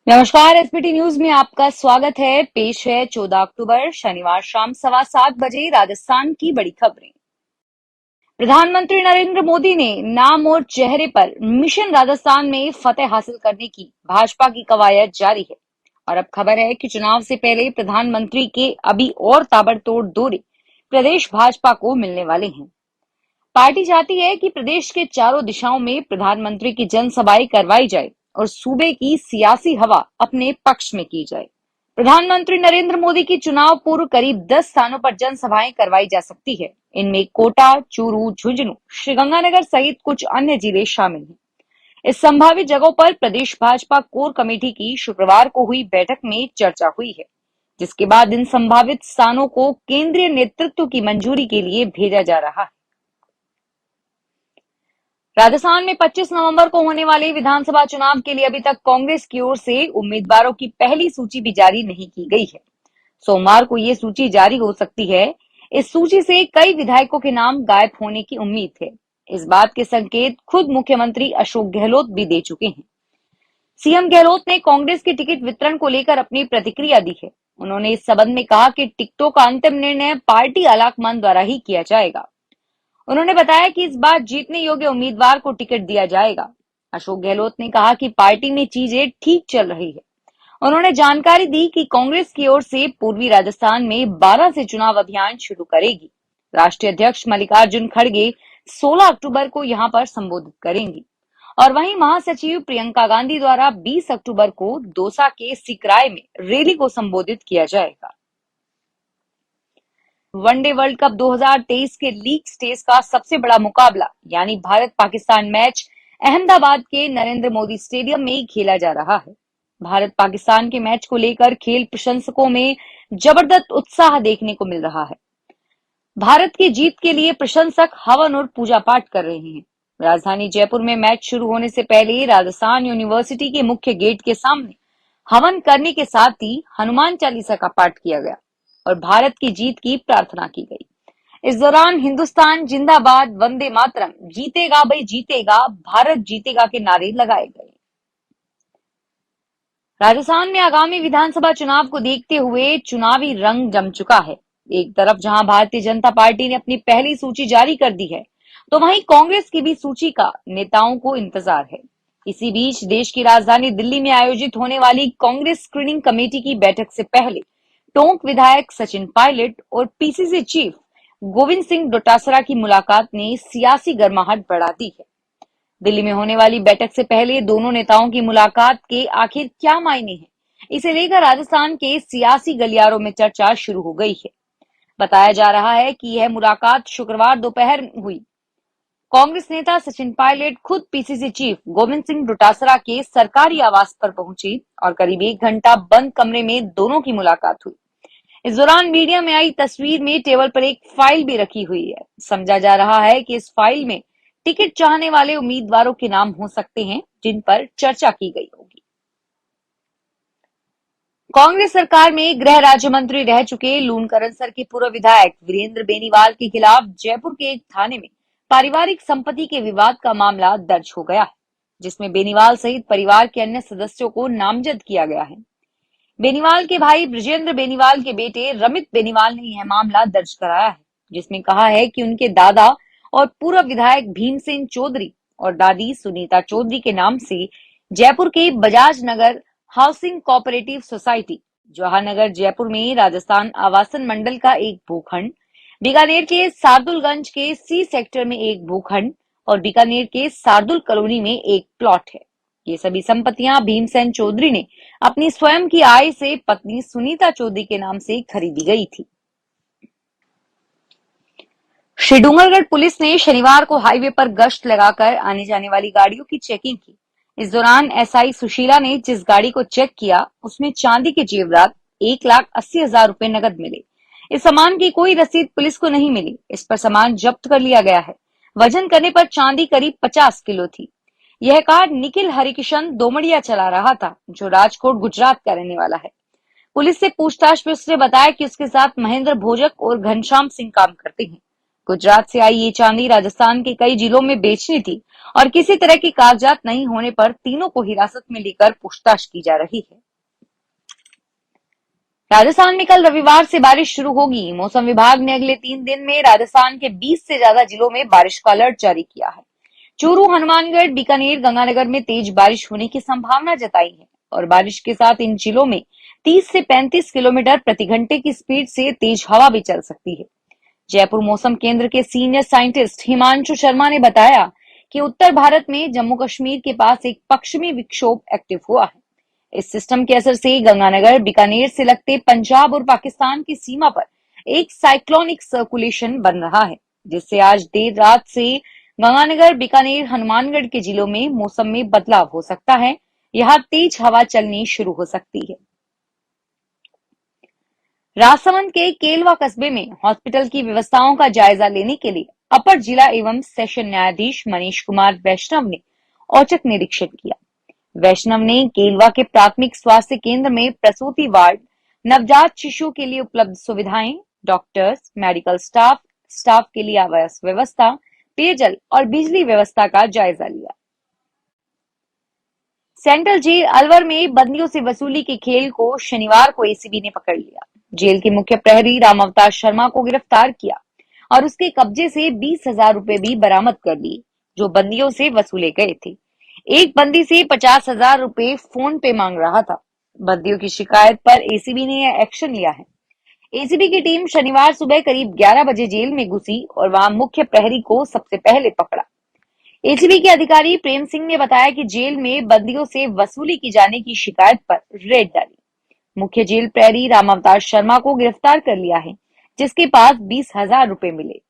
नमस्कार। SPT news में आपका स्वागत है। पेश है 14 अक्टूबर शनिवार शाम 7:15 राजस्थान की बड़ी खबरें। प्रधानमंत्री नरेंद्र मोदी ने नाम और चेहरे पर मिशन राजस्थान में फतेह हासिल करने की भाजपा की कवायद जारी है। और अब खबर है कि चुनाव से पहले प्रधानमंत्री के अभी और ताबड़तोड़ दौरे प्रदेश भाजपा को मिलने वाले हैं। पार्टी चाहती है कि प्रदेश के चारों दिशाओं में प्रधानमंत्री की जनसभाएं करवाई जाए और सूबे की सियासी हवा अपने पक्ष में की जाए। प्रधानमंत्री नरेंद्र मोदी की चुनाव पूर्व करीब 10 स्थानों पर जनसभाएं करवाई जा सकती है। इनमें कोटा, चूरू, झुंझुनू, श्रीगंगानगर सहित कुछ अन्य जिले शामिल हैं। इस संभावित जगहों पर प्रदेश भाजपा कोर कमेटी की शुक्रवार को हुई बैठक में चर्चा हुई है, जिसके बाद इन संभावित स्थानों को केंद्रीय नेतृत्व की मंजूरी के लिए भेजा जा रहा है। राजस्थान में 25 नवंबर को होने वाले विधानसभा चुनाव के लिए अभी तक कांग्रेस की ओर से उम्मीदवारों की पहली सूची भी जारी नहीं की गई है। सोमवार को ये सूची जारी हो सकती है। इस सूची से कई विधायकों के नाम गायब होने की उम्मीद है। इस बात के संकेत खुद मुख्यमंत्री अशोक गहलोत भी दे चुके हैं। सीएम गहलोत ने कांग्रेस के टिकट वितरण को लेकर अपनी प्रतिक्रिया दी है। उन्होंने इस संबंध में कहा कि टिकटों का अंतिम निर्णय पार्टी आलाकमान द्वारा ही किया जाएगा। उन्होंने बताया कि इस बार जीतने योग्य उम्मीदवार को टिकट दिया जाएगा। अशोक गहलोत ने कहा कि पार्टी में चीजें ठीक चल रही है। उन्होंने जानकारी दी कि कांग्रेस की ओर से पूर्वी राजस्थान में 12 से चुनाव अभियान शुरू करेगी। राष्ट्रीय अध्यक्ष मल्लिकार्जुन खड़गे 16 अक्टूबर को यहां पर संबोधित करेंगी और वहीं महासचिव प्रियंका गांधी द्वारा 20 अक्टूबर को दौसा के सिकराय में रैली को संबोधित किया जाएगा। वनडे वर्ल्ड कप 2023 के लीग स्टेज का सबसे बड़ा मुकाबला यानी भारत पाकिस्तान मैच अहमदाबाद के नरेंद्र मोदी स्टेडियम में खेला जा रहा है। भारत पाकिस्तान के मैच को लेकर खेल प्रशंसकों में जबरदस्त उत्साह देखने को मिल रहा है। भारत की जीत के लिए प्रशंसक हवन और पूजा पाठ कर रहे हैं। राजधानी जयपुर में मैच शुरू होने से पहले राजस्थान यूनिवर्सिटी के मुख्य गेट के सामने हवन करने के साथ ही हनुमान चालीसा का पाठ किया गया और भारत की जीत की प्रार्थना की गई। इस दौरान हिंदुस्तान जिंदाबाद, वंदे मातरम, जीतेगा भाई जीतेगा, भारत जीतेगा के नारे लगाए गए। राजस्थान में आगामी विधानसभा चुनाव को देखते हुए चुनावी रंग जम चुका है। एक तरफ जहां भारतीय जनता पार्टी ने अपनी पहली सूची जारी कर दी है, तो वहीं कांग्रेस की भी सूची का नेताओं को इंतजार है। इसी बीच देश की राजधानी दिल्ली में आयोजित होने वाली कांग्रेस स्क्रीनिंग कमेटी की बैठक से पहले टोंक विधायक सचिन पायलट और पीसीसी चीफ गोविंद सिंह डोटासरा की मुलाकात ने सियासी गर्माहट बढ़ा दी है। दिल्ली में होने वाली बैठक से पहले दोनों नेताओं की मुलाकात के आखिर क्या मायने हैं, इसे लेकर राजस्थान के सियासी गलियारों में चर्चा शुरू हो गई है। बताया जा रहा है कि यह मुलाकात शुक्रवार दोपहर हुई। कांग्रेस नेता सचिन पायलट खुद पीसीसी चीफ गोविंद सिंह डोटासरा के सरकारी आवास पर पहुंचे और करीब 1 घंटा बंद कमरे में दोनों की मुलाकात हुई। इस दौरान मीडिया में आई तस्वीर में टेबल पर एक फाइल भी रखी हुई है। समझा जा रहा है कि इस फाइल में टिकट चाहने वाले उम्मीदवारों के नाम हो सकते हैं जिन पर चर्चा की गई होगी। कांग्रेस सरकार में गृह राज्य मंत्री रह चुके लूणकरणसर के पूर्व विधायक वीरेंद्र बेनीवाल के खिलाफ जयपुर के एक थाने में पारिवारिक संपत्ति के विवाद का मामला दर्ज हो गया है, जिसमें बेनीवाल सहित परिवार के अन्य सदस्यों को नामजद किया गया है। बेनीवाल के भाई ब्रजेंद्र बेनीवाल के बेटे रमित बेनीवाल ने यह मामला दर्ज कराया है, जिसमें कहा है कि उनके दादा और पूर्व विधायक भीमसेन चौधरी और दादी सुनीता चौधरी के नाम से जयपुर के Bajaj Nagar housing cooperative society, Jawaharnagar Jaipur में राजस्थान आवासन मंडल का एक भूखंड, बीकानेर के सार्दुलगंज के सी सेक्टर में एक भूखंड और बीकानेर के सार्दुल कॉलोनी में एक प्लॉट है। ये सभी संपत्तियां भीमसेन चौधरी ने अपनी स्वयं की आय से पत्नी सुनीता चौधरी के नाम से खरीदी गई थी। श्री डूंगरगढ़ पुलिस ने शनिवार को हाईवे पर गश्त लगाकर आने जाने वाली गाड़ियों की चेकिंग की। इस दौरान एसआई सुशीला ने जिस गाड़ी को चेक किया उसमें चांदी के जेवरात 1,80,000 रुपए नकद मिले। इस सामान की कोई रसीद पुलिस को नहीं मिली। इस पर सामान जब्त कर लिया गया है। वजन करने पर चांदी करीब 50 किलो थी। यह कार निखिल हरिकिशन दोमड़िया चला रहा था, जो राजकोट गुजरात का रहने वाला है। पुलिस से पूछताछ में उसने बताया कि उसके साथ महेंद्र भोजक और घनश्याम सिंह काम करते हैं। गुजरात से आई ये चांदी राजस्थान के कई जिलों में बेचनी थी और किसी तरह के कागजात नहीं होने पर तीनों को हिरासत में लेकर पूछताछ की जा रही है। राजस्थान में कल रविवार से बारिश शुरू होगी। मौसम विभाग ने अगले 3 दिन में राजस्थान के 20 से ज्यादा जिलों में बारिश का अलर्ट जारी किया है। चूरू, हनुमानगढ़, बीकानेर, गंगानगर में तेज बारिश होने की संभावना जताई है और बारिश के साथ इन जिलों में 30 से 35 किलोमीटर प्रति घंटे की स्पीड से तेज हवा भी चल सकती है। जयपुर मौसम केंद्र के सीनियर साइंटिस्ट हिमांशु शर्मा ने बताया कि उत्तर भारत में जम्मू कश्मीर के पास एक पश्चिमी विक्षोभ एक्टिव हुआ है। इस सिस्टम के असर से गंगानगर, बीकानेर से लगते पंजाब और पाकिस्तान की सीमा पर एक साइक्लोनिक सर्कुलेशन बन रहा है, जिससे आज देर रात से गंगानगर, बीकानेर, हनुमानगढ़ के जिलों में मौसम में बदलाव हो सकता है। यहां तेज हवा चलनी शुरू हो सकती है। राजसमंद के केलवा कस्बे में हॉस्पिटल की व्यवस्थाओं का जायजा लेने के लिए अपर जिला एवं सेशन न्यायाधीश मनीष कुमार वैष्णव ने औचक निरीक्षण किया। वैष्णव ने केलवा के प्राथमिक स्वास्थ्य केंद्र में प्रसूति वार्ड, नवजात शिशुओं के लिए उपलब्ध सुविधाएं, डॉक्टर्स, मेडिकल स्टाफ, स्टाफ के लिए आवास व्यवस्था, पेयजल और बिजली व्यवस्था का जायजा लिया। सेंट्रल जेल अलवर में बंदियों से वसूली के खेल को शनिवार को एसीबी ने पकड़ लिया। जेल के मुख्य प्रहरी राम अवतार शर्मा को गिरफ्तार किया और उसके कब्जे से 20,000 रुपए भी बरामद कर लिए, जो बंदियों से वसूले गए थे। एक बंदी से 50,000 रुपए फोन पे मांग रहा था। बंदियों की शिकायत पर एसीबी ने यह एक्शन लिया है। एसीबी की टीम शनिवार सुबह करीब 11 बजे जेल में घुसी और वहां मुख्य प्रहरी को सबसे पहले पकड़ा। एसीबी के अधिकारी प्रेम सिंह ने बताया कि जेल में बंदियों से वसूली की जाने की शिकायत पर रेड डाली। मुख्य जेल प्रहरी राम अवतार शर्मा को गिरफ्तार कर लिया है, जिसके पास 20,000 रुपए मिले।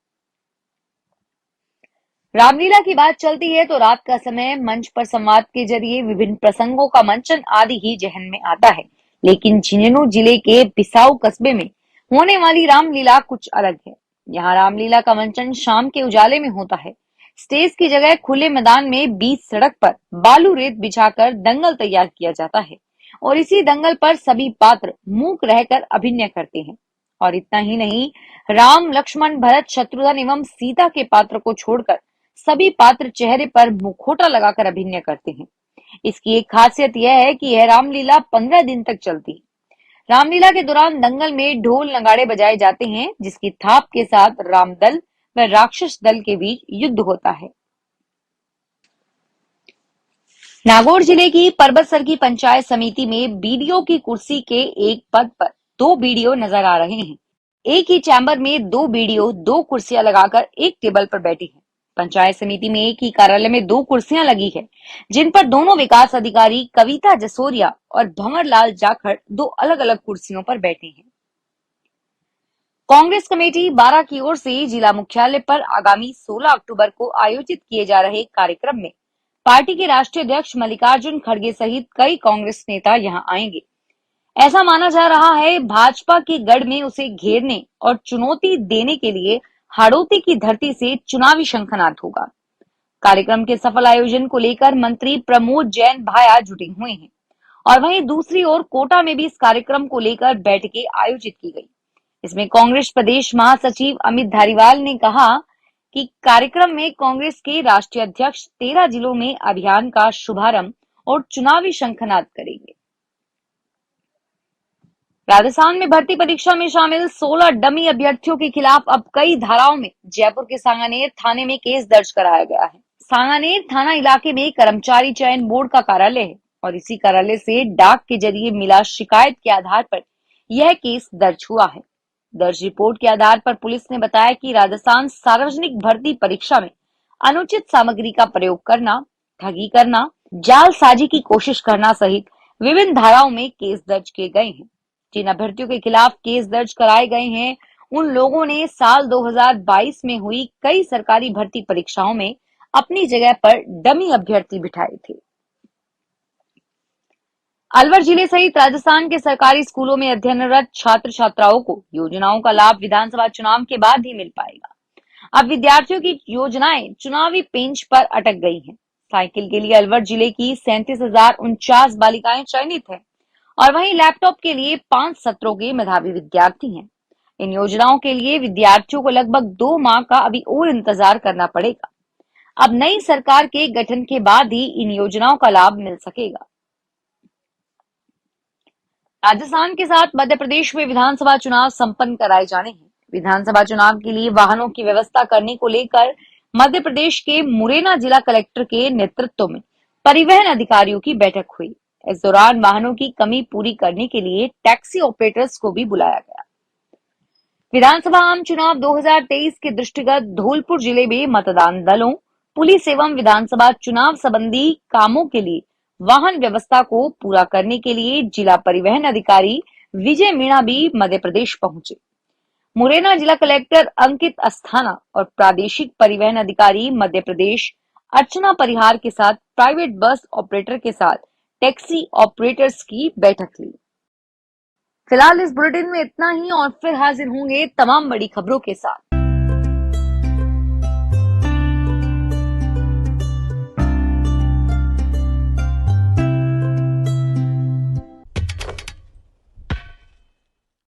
रामलीला की बात चलती है तो रात का समय मंच पर संवाद के जरिए विभिन्न प्रसंगों का मंचन आदि ही जहन में आता है, लेकिन झुंझुनू जिले के बिसाऊ कस्बे में होने वाली रामलीला कुछ अलग है। यहाँ रामलीला का मंचन शाम के उजाले में होता है। स्टेज की जगह खुले मैदान में बीच सड़क पर बालू रेत बिछाकर दंगल तैयार किया जाता है और इसी दंगल पर सभी पात्र मूक रहकर अभिनय करते हैं। और इतना ही नहीं, राम, लक्ष्मण, भरत, शत्रुघ्न एवं सीता के पात्र को छोड़कर सभी पात्र चेहरे पर मुखौटा लगाकर अभिनय करते हैं। इसकी एक खासियत यह है कि यह रामलीला 15 दिन तक चलती है। रामलीला के दौरान दंगल में ढोल नगाड़े बजाए जाते हैं, जिसकी थाप के साथ राम दल व राक्षस दल के बीच युद्ध होता है। नागौर जिले की परबतसर की पंचायत समिति में बीडीओ की कुर्सी के एक पद पर 2 बीडीओ नजर आ रहे हैं। एक ही चैम्बर में 2 बीडीओ 2 कुर्सियां लगाकर एक टेबल पर बैठे हैं। पंचायत समिति में एक ही कार्यालय में 2 कुर्सियां लगी है, जिन पर दोनों विकास अधिकारी कविता जसोरिया और भंवरलाल जाखड़ 2 अलग-अलग कुर्सियों पर बैठे हैं। कांग्रेस कमेटी 12 की ओर से जिला मुख्यालय पर आगामी 16 अक्टूबर को आयोजित किए जा रहे कार्यक्रम में पार्टी के राष्ट्रीय अध्यक्ष मल्लिकार्जुन खड़गे सहित कई कांग्रेस नेता यहां आएंगे। ऐसा माना जा रहा है भाजपा के गढ़ में उसे घेरने और चुनौती देने के लिए हाड़ौती की धरती से चुनावी शंखनाद होगा। कार्यक्रम के सफल आयोजन को लेकर मंत्री प्रमोद जैन भाया जुटे हुए हैं और वहीं दूसरी ओर कोटा में भी इस कार्यक्रम को लेकर बैठकें आयोजित की गई। इसमें कांग्रेस प्रदेश महासचिव अमित धारीवाल ने कहा कि कार्यक्रम में कांग्रेस के राष्ट्रीय अध्यक्ष 13 जिलों में अभियान का शुभारंभ और चुनावी शंखनाद करेंगे। राजस्थान में भर्ती परीक्षा में शामिल 16 डमी अभ्यर्थियों के खिलाफ अब कई धाराओं में जयपुर के सांगानेर थाने में केस दर्ज कराया गया है। सांगानेर थाना इलाके में कर्मचारी चयन बोर्ड का कार्यालय है और इसी कार्यालय से डाक के जरिए मिला शिकायत के आधार पर यह केस दर्ज हुआ है। दर्ज रिपोर्ट के आधार पर पुलिस ने बताया कि राजस्थान सार्वजनिक भर्ती परीक्षा में अनुचित सामग्री का प्रयोग करना, ठगी करना, जालसाजी की कोशिश करना सहित विभिन्न धाराओं में केस दर्ज किए गए हैं। जिन अभ्यर्थियों के खिलाफ केस दर्ज कराए गए हैं, उन लोगों ने साल 2022 में हुई कई सरकारी भर्ती परीक्षाओं में अपनी जगह पर डमी अभ्यर्थी बिठाए थे। अलवर जिले सहित राजस्थान के सरकारी स्कूलों में अध्ययनरत छात्र छात्राओं को योजनाओं का लाभ विधानसभा चुनाव के बाद ही मिल पाएगा। अब विद्यार्थियों की योजनाएं चुनावी पेंच पर अटक गई हैं। साइकिल के लिए अलवर जिले की 37,049 बालिकाएं चयनित हैं और वहीं लैपटॉप के लिए 5 सत्रों के मेधावी विद्यार्थी हैं। इन योजनाओं के लिए विद्यार्थियों को लगभग 2 माह का अभी और इंतजार करना पड़ेगा। अब नई सरकार के गठन के बाद ही इन योजनाओं का लाभ मिल सकेगा। राजस्थान के साथ मध्य प्रदेश में विधानसभा चुनाव संपन्न कराए जाने हैं। विधानसभा चुनाव के लिए वाहनों की व्यवस्था करने को लेकर मध्य प्रदेश के मुरैना जिला कलेक्टर के नेतृत्व में परिवहन अधिकारियों की बैठक हुई। इस दौरान वाहनों की कमी पूरी करने के लिए टैक्सी ऑपरेटर्स को भी बुलाया गया। विधानसभा आम चुनाव 2023 के दृष्टिगत धौलपुर जिले में मतदान दलों, पुलिस एवं विधानसभा चुनाव संबंधी कामों के लिए वाहन व्यवस्था को पूरा करने के लिए जिला परिवहन अधिकारी विजय मीणा भी मध्य प्रदेश पहुंचे। मुरैना जिला कलेक्टर अंकित अस्थाना और प्रादेशिक परिवहन अधिकारी मध्य प्रदेश अर्चना परिहार के साथ प्राइवेट बस ऑपरेटर के साथ टैक्सी ऑपरेटर्स की बैठक ली। फिलहाल इस बुलेटिन में इतना ही और फिर हाजिर होंगे तमाम बड़ी खबरों के साथ।